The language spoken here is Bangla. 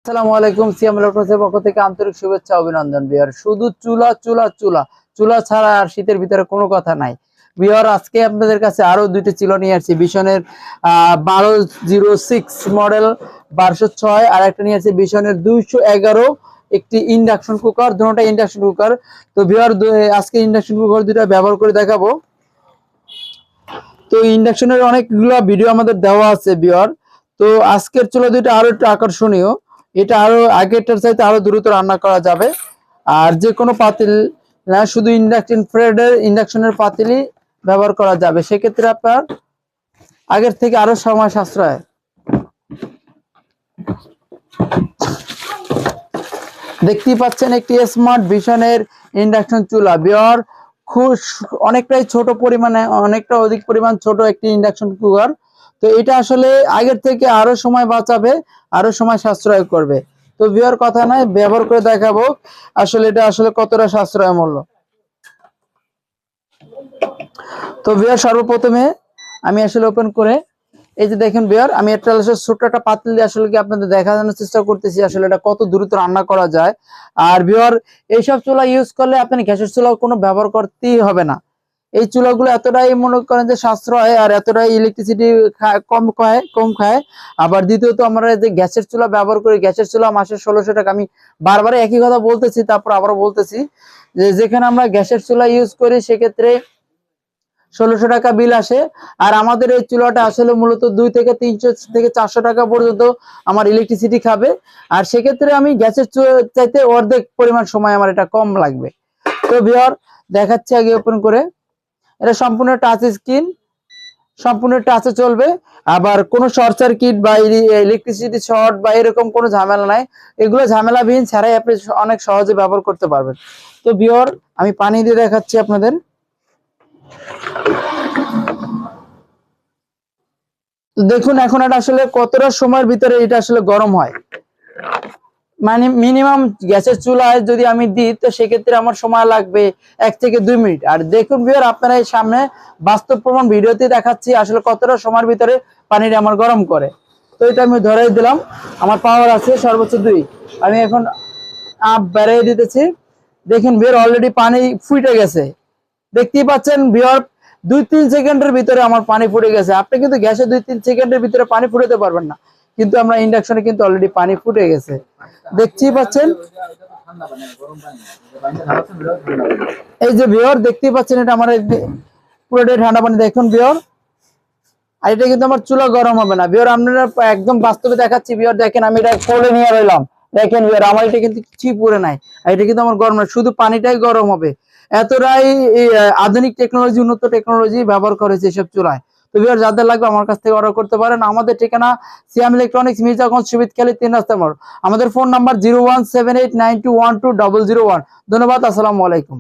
আসসালামু আলাইকুম। সিএম ইলেকট্রনিক্সের পক্ষ থেকে আন্তরিক শুভেচ্ছা অভিনন্দন। বিহার শুধু চুলা চুলা চুলা চুলা ছাড়া আর শীতের ভিতরে কোনো কথা নাই। বিহার আজকে আপনাদের কাছে আরো দুইটি চুলা নিয়ে আসছি। বিশনের 1206 মডেল 1206, আর একটা নিয়ে আসছি বিশনের 211, একটি ইন্ডাকশন কুকার, দুটোটা ইন্ডাকশন কুকার। তো বিহার আজকে ইন্ডাকশন কুকার দুটো ব্যবহার করে দেখাবো। তো ইন্ডাকশনের অনেকগুলো ভিডিও আমাদের দেওয়া আছে বিহার। তো আজকের চুলা দুটো আরো একটু আকর্ষণীয়, এটা আরো আগেরটার চাইতে আরো দ্রুত রান্না করা যাবে। আর যে কোনো পাতিল না, শুধু ইন্ডাকশনের পাতিলই ব্যবহার করা যাবে, সেক্ষেত্রে আপনার আগের থেকে আরো সময় সাশ্রয়। দেখতেই পাচ্ছেন একটি স্মার্ট ভিশনের ইন্ডাকশন চুলা বিহার, খুব অনেকটাই ছোট পরিমাণে, অনেকটা অধিক পরিমাণ ছোট একটি ইন্ডাকশন কুকার। তো এটা আসলে আগের থেকে আরো সময় বাঁচাবে, আরো সময় সাশ্রয় করবে। তো বিহার কথা নয়, ব্যবহার করে দেখাবো আসলে এটা আসলে কতটা সাশ্রয় মূল্য। তো বিহার সর্বপ্রথমে আমি আসলে ওপেন করে, এই যে দেখেন বিহার, আমি একটা ছোট্ট একটা পাতিল দিয়ে আসলে কি আপনাদের দেখানোর চেষ্টা করতেছি আসলে এটা কত দ্রুত রান্না করা যায়। আর বিহার এইসব চুলা ইউজ করলে আপনি গ্যাসের চুলা কোনো ব্যবহার করতেই হবে না। এই চুলাগুলো এতটাই মনে করেন যে সাশ্রয়, আর এতটাই ইলেকট্রিসিটি কম খায়। আবার দ্বিতীয়ত আমরা যে গ্যাসের চুলা ব্যবহার করি, গ্যাসের চুলা মাসে 1600 টাকা, আমি বারবার একই কথা বলতেছি, তারপর আবারও বলতেছি যে যেখানে আমরা গ্যাসের চুলা ইউজ করি সেক্ষেত্রে 1600 টাকা বিল আসে। আর আমাদের এই চুলাটা আসলে মূলত 2 থেকে 300 থেকে 400 টাকা পর্যন্ত আমার ইলেকট্রিসিটি খাবে। আর সেক্ষেত্রে আমি গ্যাসের চাইতে অর্ধেক পরিমাণ সময় আমার এটা কম লাগবে। তো ভিউয়ার দেখাচ্ছি আগে ওপেন করে, এটা সম্পূর্ণ টাচ স্ক্রিন, সম্পূর্ণ টাচে চলবে। আবার কোনো শর্ট সার্কিট বা ইলেকট্রিসিটি শর্ট বা এরকম কোনো ঝামেলা নাই, এগুলো ঝামেলাবিহীন ছাড়াই আপনি অনেক সহজে ব্যবহার করতে পারবেন। তো ভিউয়ার আমি পানি দিয়ে দেখাচ্ছি আপনাদের। তো দেখুন এখন এটা আসলে কতটা সময়ের ভিতরে এটা আসলে গরম হয়। মানে মিনিমাম গ্যাসের চুলায় যদি আমি দিই তো সেক্ষেত্রে আমার সময় লাগবে 1 থেকে 2 মিনিট। আর দেখুন ভিউয়ার, আপনারা এই সামনে বাস্তব প্রমাণ ভিডিওতে দেখাচ্ছি আসলে কতটা সময়ের ভিতরে পানিটা আমার গরম করে। তো এটা আমি ধরেই দিলাম, আমার পাওয়ার আছে সর্বোচ্চ 2। আমি এখন আপ বাড়িয়ে দিতেছি। দেখুন ভিউয়ার অলরেডি পানি ফুটে গেছে, দেখতেই পাচ্ছেন ভিউয়ার 2-3 সেকেন্ডের ভিতরে আমার পানি ফুটে গেছে। আপনি কিন্তু গ্যাসে 2-3 সেকেন্ডের ভিতরে পানি ফুটাতে পারবেন না, কিন্তু আমরা ইন্ডাকশনে কিন্তু অলরেডি পানি ফুটে গেছে, দেখতেই পাচ্ছেন। এই যে ভিউয়ার দেখতেই পাচ্ছেন, এটা আমার পুরোটাই ঠান্ডা পানি। দেখুন ভিউয়ার, আর এটা কিন্তু আমার চুলা গরম হবে না ভিউয়ার, আপনারা একদম বাস্তবে দেখাচ্ছি ভিউয়ার। দেখেন আমি এটা কোলে নিয়ে রইলাম, দেখেন ভিউয়ার আমার এটা কিন্তু কিছুই পুড়ে নাই, আর এটা কিন্তু আমার গরম না, শুধু পানিটাই গরম হবে। এতটাই আধুনিক টেকনোলজি, উন্নত টেকনোলজি ব্যবহার করেছে এসব চুলায়। তো ভিউয়ার যাদের লাগবে আমার কাছ থেকে অর্ডার করতে পারেন। আমাদের ঠিকানা সিয়াম ইলেকট্রনিক্স, মির্জাগঞ্জ, সুবিদখালী 3 রাস্তা মোড়। আমাদের ফোন নাম্বার 01789212001। ধন্যবাদ, আসসালামু আলাইকুম।